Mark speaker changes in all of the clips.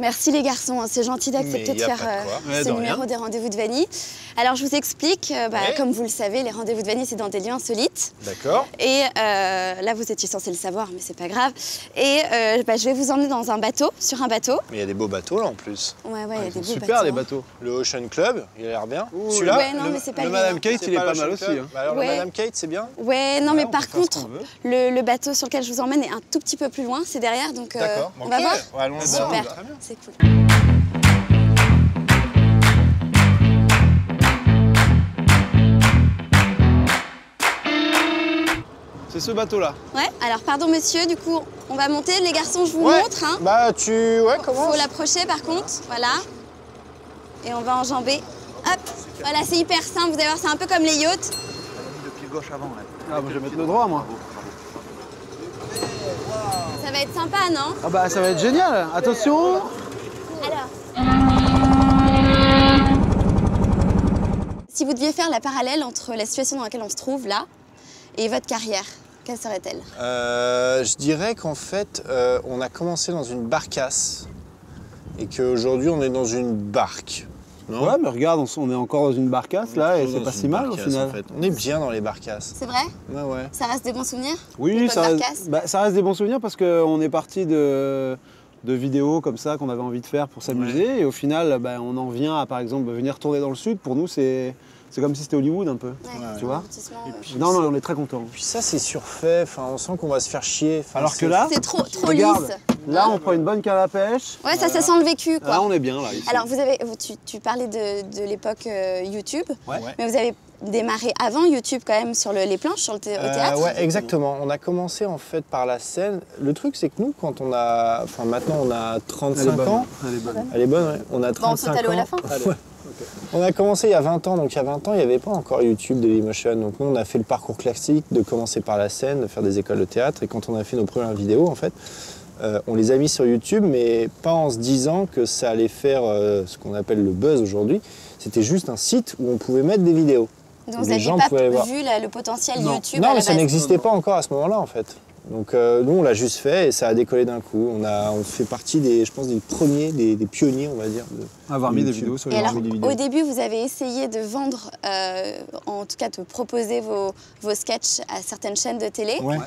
Speaker 1: Merci les garçons, hein, c'est gentil d'accepter de faire ce numéro des rendez-vous de Vanille. Alors je vous explique, comme vous le savez, les rendez-vous de Vanille c'est dans des lieux insolites.
Speaker 2: D'accord.
Speaker 1: Et là vous étiez censé le savoir, mais c'est pas grave. Et je vais vous emmener dans un bateau, sur un bateau.
Speaker 2: Mais il y a des beaux bateaux là en plus.
Speaker 1: Ouais, il y a des beaux bateaux.
Speaker 3: Super les bateaux.
Speaker 2: Le Ocean Club, il a l'air bien. Celui-là,
Speaker 1: ouais, non, mais c'est pas
Speaker 3: le
Speaker 1: lui,
Speaker 3: Madame
Speaker 1: hein.
Speaker 3: Kate, il est pas mal aussi. Hein.
Speaker 2: Bah alors le Madame Kate, c'est bien.
Speaker 1: Ouais, non, mais
Speaker 3: on
Speaker 1: par
Speaker 3: peut faire ce
Speaker 1: contre,
Speaker 3: qu'on veut.
Speaker 1: le bateau sur lequel je vous emmène est un tout petit peu plus loin, c'est derrière, donc on va voir.
Speaker 2: Ouais, allons-y.
Speaker 1: Super,
Speaker 2: Très bien.
Speaker 1: c'est cool.
Speaker 3: C'est ce bateau-là.
Speaker 1: Ouais, alors pardon monsieur, du coup, on va monter. Les garçons, je vous
Speaker 2: Ouais.
Speaker 1: montre. Hein.
Speaker 2: Bah comment
Speaker 1: Faut l'approcher par contre, voilà. Et on va enjamber. Hop, voilà, c'est hyper simple, vous allez voir, c'est un peu comme les yachts.
Speaker 4: Le pied gauche avant, là.
Speaker 3: Ah, moi je vais mettre le droit, moi.
Speaker 1: Ça va être sympa, non?
Speaker 3: Ah bah ça va être génial. Attention.
Speaker 1: Alors. Si vous deviez faire la parallèle entre la situation dans laquelle on se trouve là et votre carrière, quelle serait-elle?
Speaker 2: Je dirais qu'en fait, on a commencé dans une barcasse et qu'aujourd'hui, on est dans une barque. Non
Speaker 3: Ouais, mais regarde, on est encore dans une barcasse là et c'est pas si mal au final.
Speaker 2: En fait. On est bien dans les barcasses.
Speaker 1: C'est vrai?
Speaker 2: Ouais.
Speaker 1: Ça reste des bons souvenirs?
Speaker 3: Oui,
Speaker 1: ça
Speaker 3: ça reste des bons souvenirs parce qu'on est parti de vidéos comme ça qu'on avait envie de faire pour s'amuser et au final, on en vient à par exemple venir tourner dans le sud. Pour nous, c'est comme si c'était Hollywood un peu, tu vois. Non, on est très contents.
Speaker 2: Puis ça, c'est surfait. Enfin, on sent qu'on va se faire chier. Enfin,
Speaker 3: Alors que là,
Speaker 1: c'est trop
Speaker 3: regarde,
Speaker 1: lisse.
Speaker 3: Là, on prend une bonne canne à pêche.
Speaker 1: Ouais, ça sent le vécu, quoi.
Speaker 3: Là, on est bien, là, ici.
Speaker 1: Alors, tu parlais de l'époque YouTube,
Speaker 3: Ouais.
Speaker 1: mais vous avez démarré avant YouTube quand même sur les planches, sur au théâtre.
Speaker 2: Ouais, exactement. On a commencé en fait par la scène. Le truc, c'est que nous, quand on a... Enfin, maintenant, on a 35 ans.
Speaker 3: Elle est bonne.
Speaker 2: Elle est bonne, ouais. On a 35
Speaker 1: on peut aller à la
Speaker 2: ans.
Speaker 1: fin.
Speaker 2: Ouais. On a commencé il y a 20 ans, donc il y a 20 ans, il n'y avait pas encore YouTube, Dailymotion. Donc nous, on a fait le parcours classique de commencer par la scène, de faire des écoles de théâtre. Et quand on a fait nos premières vidéos, en fait, on les a mis sur YouTube, mais pas en se disant que ça allait faire ce qu'on appelle le buzz aujourd'hui. C'était juste un site où on pouvait mettre des vidéos.
Speaker 1: Donc vous n'aviez pas vu le potentiel YouTube à la
Speaker 2: Non, mais
Speaker 1: base.
Speaker 2: ça n'existait pas encore à ce moment-là, en fait. Donc nous, on l'a juste fait et ça a décollé d'un coup. On fait partie des premiers, des pionniers, on va dire.
Speaker 3: Avoir mis des vidéos sur les
Speaker 1: alors, au début, vous avez essayé de vendre, en tout cas de proposer vos sketchs à certaines chaînes de télé.
Speaker 2: Ouais.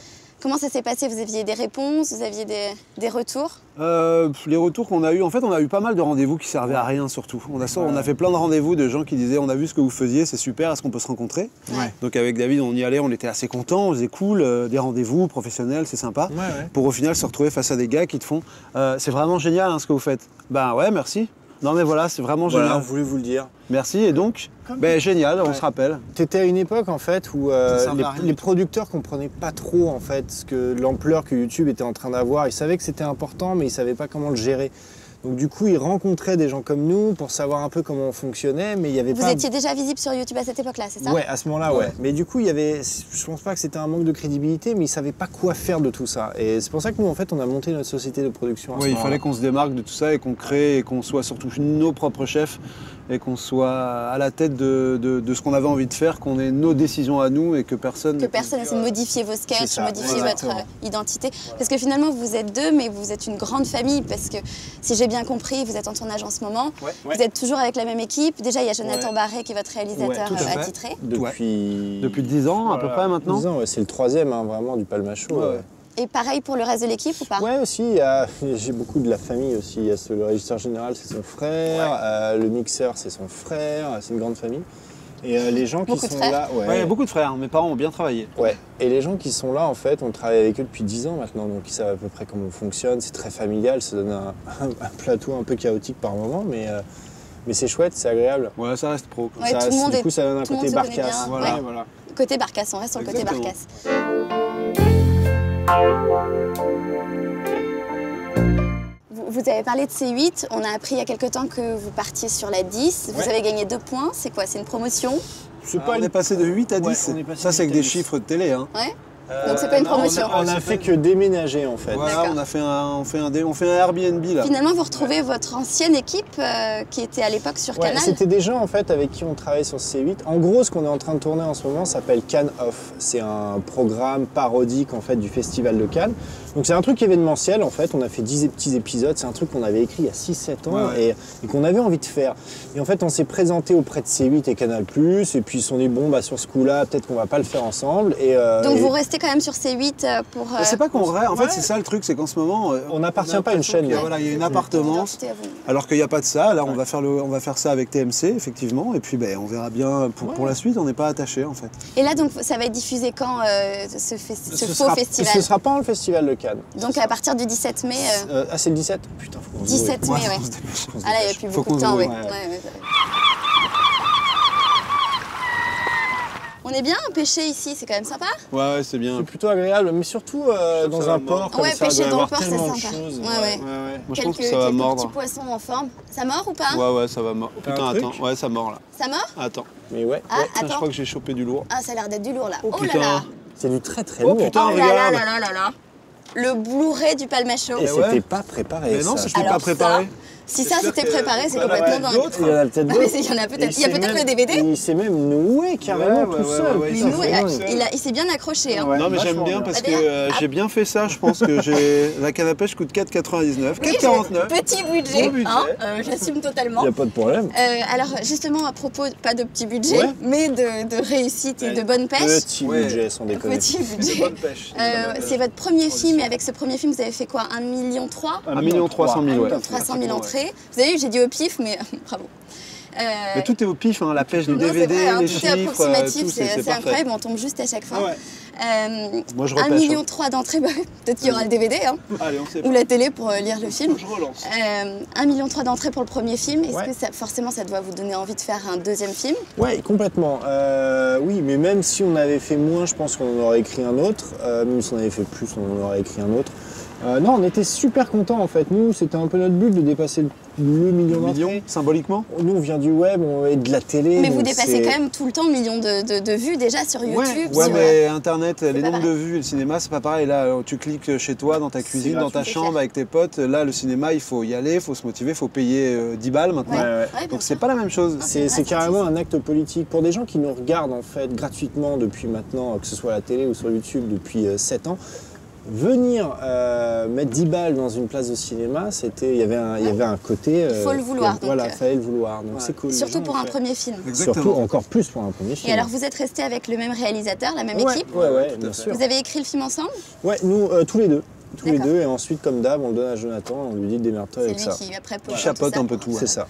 Speaker 1: Comment ça s'est passé? Vous aviez des réponses? Vous aviez des retours?
Speaker 3: Les retours qu'on a eus, en fait, on a eu pas mal de rendez-vous qui servaient à rien surtout. On a fait plein de rendez-vous de gens qui disaient on a vu ce que vous faisiez, c'est super, est-ce qu'on peut se rencontrer?
Speaker 1: Ouais.
Speaker 3: Donc avec David, on y allait, on était assez contents, on faisait cool, des rendez-vous professionnels, c'est sympa.
Speaker 2: Ouais.
Speaker 3: Pour au final se retrouver face à des gars qui te font c'est vraiment génial ce que vous faites. Ben ouais, merci. Non mais voilà, c'est vraiment
Speaker 2: Voilà, on
Speaker 3: génial.
Speaker 2: voulait vous le dire.
Speaker 3: Merci et donc, génial, on se rappelle.
Speaker 2: T'étais à une époque en fait où les producteurs comprenaient pas trop en fait l'ampleur que YouTube était en train d'avoir. Ils savaient que c'était important, mais ils savaient pas comment le gérer. Donc du coup, ils rencontraient des gens comme nous pour savoir un peu comment on fonctionnait, mais il y avait
Speaker 1: Vous
Speaker 2: pas...
Speaker 1: étiez déjà visible sur YouTube à cette époque-là, c'est ça?
Speaker 2: Ouais, à ce moment-là, ouais. Mais du coup, je pense pas que c'était un manque de crédibilité, mais ils savaient pas quoi faire de tout ça. Et c'est pour ça que nous, en fait, on a monté notre société de production.
Speaker 3: Oui, il fallait qu'on se démarque de tout ça et qu'on crée et qu'on soit surtout nos propres chefs et qu'on soit à la tête de ce qu'on avait envie de faire, qu'on ait nos décisions à nous et que personne...
Speaker 1: Que personne essaie de modifier vos sketchs, modifier votre identité. Parce que finalement, vous êtes deux, mais vous êtes une grande famille. Parce que, si j'ai bien compris, vous êtes en tournage en ce moment. Vous êtes toujours avec la même équipe. Déjà, il y a Jonathan Barré qui est votre réalisateur attitré.
Speaker 2: Depuis
Speaker 3: 10 ans, à peu près, maintenant.
Speaker 2: 10 ans, ouais. C'est le 3e, hein, vraiment, du Palmacho.
Speaker 3: Ouais.
Speaker 1: Et pareil pour le reste de l'équipe ou pas?
Speaker 2: Ouais, aussi, j'ai beaucoup de la famille aussi. Il y a le régisseur général, c'est son frère, le mixeur, c'est son frère, c'est une grande famille. Et les gens qui sont là...
Speaker 3: Ouais, il y a beaucoup de frères, mes parents ont bien travaillé.
Speaker 2: Ouais, et les gens qui sont là, en fait, on travaille avec eux depuis 10 ans maintenant, donc ils savent à peu près comment on fonctionne, c'est très familial, ça donne un plateau un peu chaotique par moment, mais c'est chouette, c'est agréable.
Speaker 3: Ouais, ça reste pro.
Speaker 1: Ouais,
Speaker 2: Du coup, ça donne un côté barcasse.
Speaker 3: Voilà.
Speaker 1: Côté barcasse, on reste sur le côté barcasse. Vous avez parlé de C8, on a appris il y a quelque temps que vous partiez sur la 10, vous avez gagné 2 points, c'est quoi? C'est une promotion?
Speaker 3: On est passé de 8 à 10, ça c'est avec des chiffres de télé. Hein.
Speaker 1: Ouais. Donc c'est pas une promotion.
Speaker 2: On a fait que déménager en fait.
Speaker 3: Voilà, on fait un Airbnb là.
Speaker 1: Finalement, vous retrouvez votre ancienne équipe qui était à l'époque sur Canal.
Speaker 2: C'était des gens en fait avec qui on travaillait sur C8. En gros, ce qu'on est en train de tourner en ce moment s'appelle Cannes Off. C'est un programme parodique en fait du Festival de Cannes. Donc c'est un truc événementiel en fait. On a fait 10 petits épisodes. C'est un truc qu'on avait écrit il y a 6-7 ans et qu'on avait envie de faire. Et en fait, on s'est présenté auprès de C8 et Canal+. Et puis ils se sont dit bon bah sur ce coup-là, peut-être qu'on va pas le faire ensemble.
Speaker 1: Donc vous restez quand même sur C8 pour...
Speaker 3: C'est pas qu'on reste, en fait c'est ça le truc, c'est qu'en ce moment...
Speaker 2: on n'appartient pas à une chaîne.
Speaker 3: Voilà, il y a une appartenance, alors qu'il n'y a pas de ça. Là on va faire ça avec TMC effectivement, et puis on verra bien pour la suite, on n'est pas attaché en fait.
Speaker 1: Et là donc ça va être diffusé quand ce faux festival?
Speaker 2: Ce sera pas le festival de Cannes.
Speaker 1: Donc à partir du 17 mai...
Speaker 2: Ah c'est le 17? Putain, faut
Speaker 1: 17 mai, ouais. Ah là il n'y a plus beaucoup de temps, ouais. On est bien pêcher ici, c'est quand même sympa.
Speaker 3: Ouais, c'est bien.
Speaker 2: C'est plutôt agréable, mais surtout dans un port comme ça,
Speaker 1: pêcher dans le port,
Speaker 2: c'est
Speaker 1: sympa.
Speaker 2: Ouais.
Speaker 3: Moi je pense que ça va mordre.
Speaker 1: Quelques petits poissons en forme. Ça mord ou pas?
Speaker 3: Ouais, ça va mordre. Oh, putain, attends. Ouais, ça mord là.
Speaker 1: Ça mord?
Speaker 3: Attends.
Speaker 2: Mais ouais.
Speaker 1: Ah, attends.
Speaker 3: Je crois que j'ai chopé du lourd.
Speaker 1: Ah, ça a l'air d'être du lourd là.
Speaker 3: Oh,
Speaker 1: Oh
Speaker 3: putain.
Speaker 1: là là.
Speaker 2: C'est du très très lourd.
Speaker 3: Oh putain,
Speaker 1: Oh
Speaker 3: regarde.
Speaker 1: là. Le Blu-ray du Palmacho.
Speaker 2: Et c'était pas préparé.
Speaker 3: Mais non,
Speaker 2: ça.
Speaker 3: c'était pas préparé.
Speaker 1: Si ça c'était préparé, c'est complètement dingue.
Speaker 2: Il y en a peut-être d'autres.
Speaker 1: Il y en a peut-être. Il y a peut-être le DVD.
Speaker 2: Il s'est même noué carrément tout seul.
Speaker 1: Il s'est bien accroché. Hein.
Speaker 3: Non mais j'aime bien parce que j'ai bien fait ça, je pense que la canne à pêche coûte 4,99, 4,49.
Speaker 1: Petit budget, j'assume totalement.
Speaker 2: Il n'y a pas de problème.
Speaker 1: Alors justement à propos, pas de petit budget, mais de réussite et de bonne pêche.
Speaker 2: Petit budget, sans déconner.
Speaker 1: Petit budget. C'est votre premier film et avec ce premier film vous avez fait quoi? 1,3 million?
Speaker 3: 1,3 million, ouais.
Speaker 1: 300 000 entrées. Vous avez vu, j'ai dit au pif, mais bravo.
Speaker 3: Mais tout est au pif, hein, la pêche du DVD,
Speaker 1: vrai,
Speaker 3: les
Speaker 1: tout
Speaker 3: chiffres,
Speaker 1: est approximatif,
Speaker 3: tout,
Speaker 1: c'est incroyable, on tombe juste à chaque fois.
Speaker 3: Moi, je
Speaker 1: 1,3
Speaker 3: repêche,
Speaker 1: million d'entrées, peut-être qu'il y aura le DVD, hein,
Speaker 3: allez, on sait pas.
Speaker 1: ou la télé pour lire le film.
Speaker 3: Je relance.
Speaker 1: 1,3 million d'entrées pour le premier film, est-ce que forcément ça doit vous donner envie de faire un deuxième film?
Speaker 2: Oui, complètement. Oui, mais même si on avait fait moins, je pense qu'on en aurait écrit un autre. Même si on avait fait plus, on en aurait écrit un autre. Non, on était super contents en fait. Nous, c'était un peu notre but de dépasser le million d'entrées.
Speaker 3: Symboliquement.
Speaker 2: Nous, on vient du web et de la télé.
Speaker 1: Mais vous dépassez quand même tout le temps le million de vues déjà sur YouTube.
Speaker 3: Ouais, mais Internet, les nombres de vues et le cinéma, c'est pas pareil. Là, tu cliques chez toi, dans ta cuisine, dans ta chambre, avec tes potes. Là, le cinéma, il faut y aller, il faut se motiver, il faut payer 10 balles maintenant. Donc c'est pas la même chose.
Speaker 2: C'est carrément un acte politique. Pour des gens qui nous regardent en fait gratuitement depuis maintenant, que ce soit à la télé ou sur YouTube depuis 7 ans, venir mettre 10 balles dans une place de cinéma, il y avait un côté...
Speaker 1: il faut le vouloir.
Speaker 2: Voilà, il fallait le vouloir, donc c'est cool.
Speaker 1: Surtout pour un premier film.
Speaker 3: Exactement.
Speaker 2: Surtout encore plus pour un premier film.
Speaker 1: Et alors vous êtes resté avec le même réalisateur, la même équipe?
Speaker 2: Ouais, bien sûr.
Speaker 1: Vous avez écrit le film ensemble? Ouais,
Speaker 2: nous, tous les deux. Et ensuite, comme d'hab, on le donne à Jonathan, on lui dit démerde-toi avec ça.
Speaker 1: C'est lui qui après
Speaker 3: chapeaute un peu tout.
Speaker 2: C'est ça.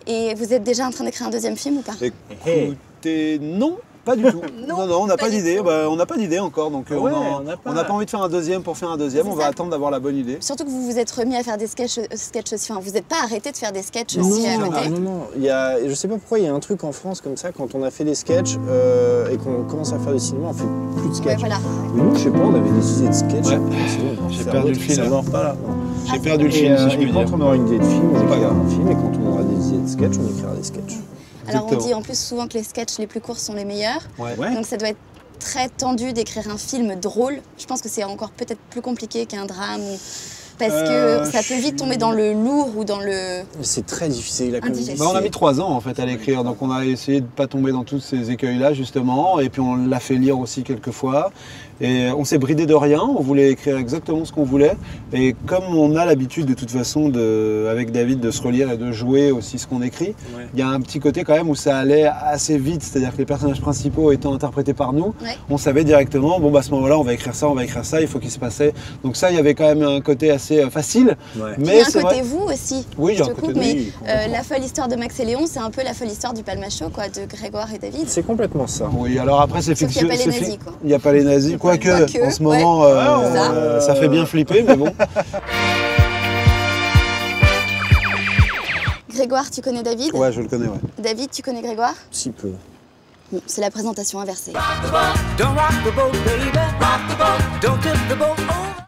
Speaker 1: Et vous êtes déjà en train d'écrire un deuxième film ou pas?
Speaker 3: Écoutez, non. Pas du tout. Non, on n'a pas d'idée. On n'a pas d'idée encore, donc on n'a pas envie de faire un deuxième pour faire un deuxième. On va attendre d'avoir la bonne idée.
Speaker 1: Surtout que vous vous êtes remis à faire des sketchs aussi. Enfin, vous n'êtes pas arrêté de faire des sketchs aussi à côté.
Speaker 2: Non. Je sais pas pourquoi il y a un truc en France comme ça, quand on a fait des sketchs et qu'on commence à faire du cinéma, on fait plus de sketchs.
Speaker 1: Voilà.
Speaker 2: Mais nous, je sais pas, on avait des idées de sketchs.
Speaker 3: J'ai perdu le fil.
Speaker 2: Ça mord pas là.
Speaker 3: J'ai perdu le film, si je puis dire.
Speaker 2: Quand on aura une idée de film, on écrira un film, et quand on aura des idées de sketch, on écrira des sketchs.
Speaker 1: Alors on dit en plus souvent que les sketchs les plus courts sont les meilleurs. Donc ça doit être très tendu d'écrire un film drôle. Je pense que c'est encore peut-être plus compliqué qu'un drame. Parce que ça peut vite tomber dans le lourd ou dans le...
Speaker 2: C'est très difficile la comédie.
Speaker 3: On a mis 3 ans en fait à l'écrire, donc on a essayé de ne pas tomber dans tous ces écueils-là justement, et puis on l'a fait lire aussi quelques fois. Et on s'est bridé de rien, on voulait écrire exactement ce qu'on voulait. Et comme on a l'habitude de toute façon, avec David, de se relire et de jouer aussi ce qu'on écrit, il y a un petit côté quand même où ça allait assez vite. C'est-à-dire que les personnages principaux étant interprétés par nous, on savait directement, bon bah à ce moment-là on va écrire ça, il faut qu'il se passait. Donc ça, il y avait quand même un côté assez facile.
Speaker 1: Mais il y a un côté vous aussi.
Speaker 3: Oui, il y a un côté nous.
Speaker 1: Mais la folle histoire de Max et Léon, c'est un peu la folle histoire du Palmacho, quoi, de Grégoire et David.
Speaker 2: C'est complètement ça.
Speaker 3: Oui, alors après c'est
Speaker 1: fiction. Il n'y a pas les nazis, quoi.
Speaker 3: Il n'y a pas les nazis. Quoique, en ce moment, ça fait bien flipper, mais bon.
Speaker 1: Grégoire, tu connais David?
Speaker 3: Ouais, je le connais, ouais.
Speaker 1: David, tu connais Grégoire?
Speaker 2: Si peu.
Speaker 1: Bon, c'est la présentation inversée.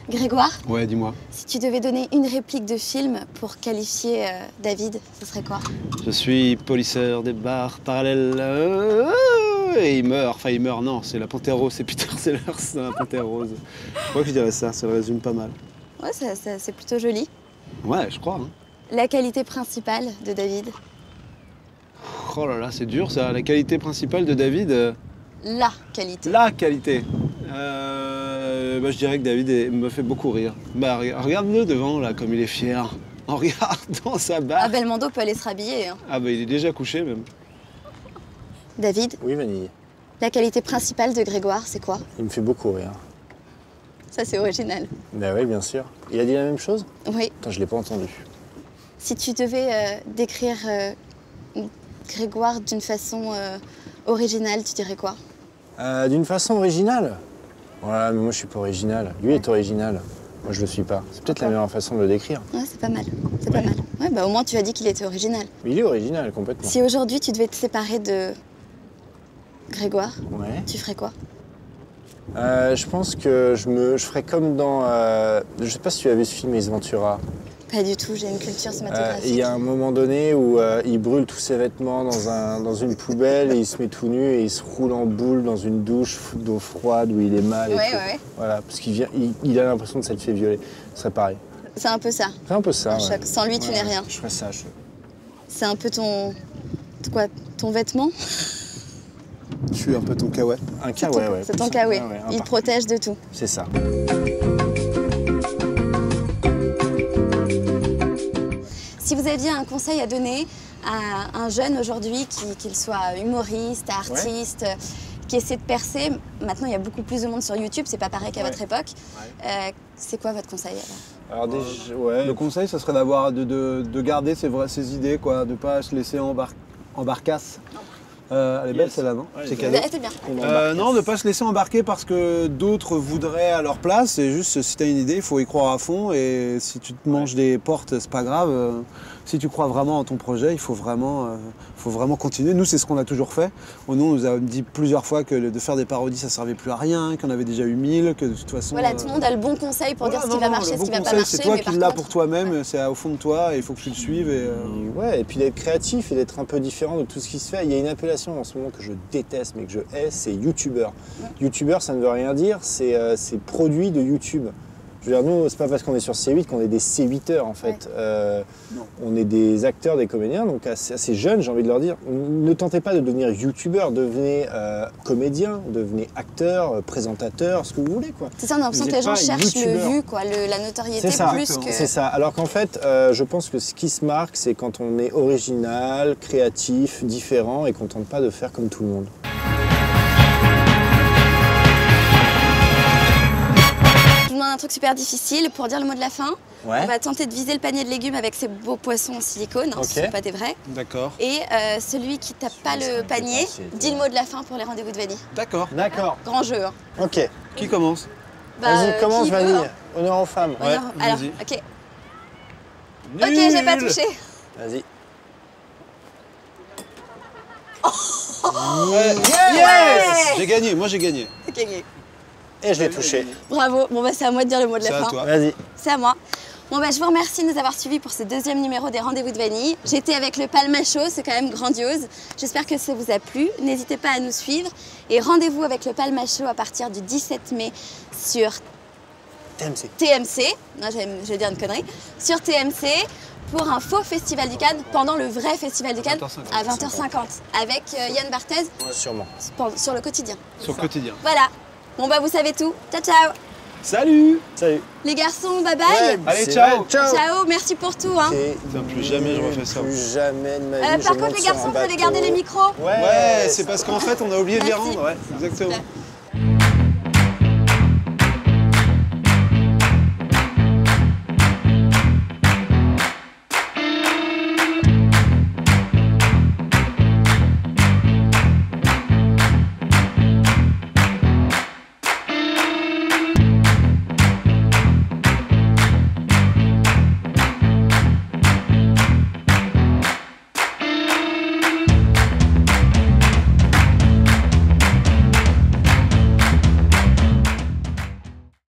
Speaker 1: Grégoire?
Speaker 3: Ouais, dis-moi.
Speaker 1: Si tu devais donner une réplique de film pour qualifier David, ce serait quoi?
Speaker 5: Je suis polisseur des bars parallèles.
Speaker 3: et il meurt. Enfin, il meurt, non, c'est la Panthère Rose, c'est Peter Sellers dans la Panthère Rose. Je crois que je dirais ça le résume pas mal.
Speaker 1: Ouais, c'est plutôt joli.
Speaker 3: Ouais, je crois. Hein.
Speaker 1: La qualité principale de David?
Speaker 3: Oh là là, c'est dur ça. La qualité principale de David.
Speaker 1: La qualité.
Speaker 3: La qualité. Je dirais que David me fait beaucoup rire. Bah, regarde-le devant là, comme il est fier. En regardant sa barre.
Speaker 1: Ah, Belmondo peut aller se rhabiller. Hein.
Speaker 3: Ah bah il est déjà couché même.
Speaker 1: David?
Speaker 2: Oui, Vanille.
Speaker 1: La qualité principale de Grégoire, c'est quoi?
Speaker 2: Il me fait beaucoup rire.
Speaker 1: Ça, c'est original.
Speaker 2: Ben oui, bien sûr. Il a dit la même chose?
Speaker 1: Oui.
Speaker 2: Attends, je l'ai pas entendu.
Speaker 1: Si tu devais décrire Grégoire d'une façon originale, tu dirais quoi?
Speaker 2: D'une façon originale? Voilà, mais moi je suis pas original. Lui est original. Moi je le suis pas. C'est peut-être la meilleure façon de le décrire.
Speaker 1: Ouais, c'est pas mal. C'est pas mal. Ouais, bah au moins tu as dit qu'il était original.
Speaker 2: Mais il est original complètement.
Speaker 1: Si aujourd'hui tu devais te séparer de Grégoire,
Speaker 2: Ouais.
Speaker 1: tu ferais quoi?
Speaker 2: Je pense que je ferais comme dans... je sais pas si tu as vu ce film Ace Ventura.
Speaker 1: Pas du tout, j'ai une culture cinématographique.
Speaker 2: Il y a un moment donné où il brûle tous ses vêtements dans une poubelle et il se met tout nu et il se roule en boule dans une douche d'eau froide où il est mal et tout.
Speaker 1: Ouais.
Speaker 2: Voilà, parce qu'il a l'impression de s'être fait violer. Ce serait pareil.
Speaker 1: C'est un peu ça.
Speaker 2: C'est un peu ça,
Speaker 1: Un
Speaker 2: ouais.
Speaker 1: choc. Sans lui, tu n'es rien.
Speaker 2: Je ferais ça.
Speaker 1: C'est un peu ton vêtement?
Speaker 3: Je suis un peu ton kawaii.
Speaker 2: Un cas, ouais.
Speaker 1: C'est ton kawaii.
Speaker 2: Ouais,
Speaker 1: Il te protège de tout.
Speaker 2: C'est ça.
Speaker 1: Si vous aviez un conseil à donner à un jeune aujourd'hui, qu'il soit humoriste, artiste, qui essaie de percer, maintenant il y a beaucoup plus de monde sur YouTube, c'est pas pareil qu'à votre époque. C'est quoi votre conseil alors?
Speaker 2: Déjà, ouais.
Speaker 3: Le conseil, ça serait de garder ses idées, quoi, de pas se laisser embarcasse. Elle est belle celle-là, non? C'est cadeau.
Speaker 1: C'est bien.
Speaker 3: Non, ne pas se laisser embarquer parce que d'autres voudraient à leur place. C'est juste, si tu as une idée, il faut y croire à fond. Et si tu te manges des portes, c'est pas grave. Si tu crois vraiment en ton projet, il faut vraiment continuer. Nous, c'est ce qu'on a toujours fait. Nous, on nous a dit plusieurs fois que de faire des parodies, ça servait plus à rien, qu'on avait déjà eu 1000, que de toute façon...
Speaker 1: Voilà, tout le monde a le bon conseil pour dire ce qui va marcher, ce qui va pas marcher.
Speaker 3: C'est toi qui l'as pour toi-même, c'est au fond de toi, et il faut que tu le suives.
Speaker 2: Et puis d'être créatif et d'être un peu différent de tout ce qui se fait. Il y a une appellation en ce moment que je déteste, mais que je hais, c'est youtubeur. Youtubeur, ça ne veut rien dire, c'est produit de YouTube. Je veux dire, nous, c'est pas parce qu'on est sur C8 qu'on est des C8eurs, en fait. On est des acteurs, des comédiens, donc assez jeunes, j'ai envie de leur dire, ne tentez pas de devenir youtubeur, devenez comédien, devenez acteur, présentateur, ce que vous voulez, quoi.
Speaker 1: C'est ça, on a l'impression que les gens cherchent le vu, quoi, la notoriété plus que...
Speaker 2: C'est ça, alors qu'en fait, je pense que ce qui se marque, c'est quand on est original, créatif, différent, et qu'on tente pas de faire comme tout le monde.
Speaker 1: Un truc super difficile pour dire le mot de la fin. On va tenter de viser le panier de légumes avec ces beaux poissons en silicone, ce ne sont pas des vrais.
Speaker 3: D'accord.
Speaker 1: Et celui qui tape pas le panier, dit le mot de la fin pour les rendez-vous de Vanille.
Speaker 3: D'accord.
Speaker 1: Grand jeu. Hein.
Speaker 2: Ok.
Speaker 3: Qui commence?
Speaker 2: Vas-y, commence Vanille. Honneur aux femmes.
Speaker 1: Alors, ok. Ok, j'ai pas touché.
Speaker 2: Vas-y.
Speaker 3: Yes! J'ai gagné, moi j'ai gagné.
Speaker 1: C'est gagné.
Speaker 2: Et je l'ai touché.
Speaker 1: Bravo. Bon, bah, c'est à moi de dire le mot de la fin.
Speaker 3: C'est à toi.
Speaker 2: Vas-y.
Speaker 1: C'est à moi. Bon, bah, je vous remercie de nous avoir suivis pour ce deuxième numéro des Rendez-vous de Vanille. J'étais avec le Palma Show, c'est quand même grandiose. J'espère que ça vous a plu. N'hésitez pas à nous suivre. Et rendez-vous avec le Palma Show à partir du 17 mai sur TMC. Non, je vais dire une connerie. Sur TMC pour un faux Festival du Cannes pendant le vrai Festival du Cannes à 20h50 avec Yann Barthès.
Speaker 2: Sûrement.
Speaker 1: Sur le quotidien.
Speaker 3: Sur le quotidien.
Speaker 1: Voilà. Bon, bah, vous savez tout. Ciao, ciao.
Speaker 3: Salut!
Speaker 2: Salut.
Speaker 1: Les garçons, bye bye.
Speaker 3: Allez, ciao!
Speaker 1: Ciao, merci pour tout. Hein.
Speaker 3: Plus jamais je refais ça.
Speaker 2: Plus jamais de ma vie.
Speaker 1: Par contre, les garçons, vous allez garder les micros.
Speaker 3: Ouais, c'est parce qu'en fait, on a oublié de les
Speaker 1: Merci.
Speaker 3: rendre. Ouais, exactement.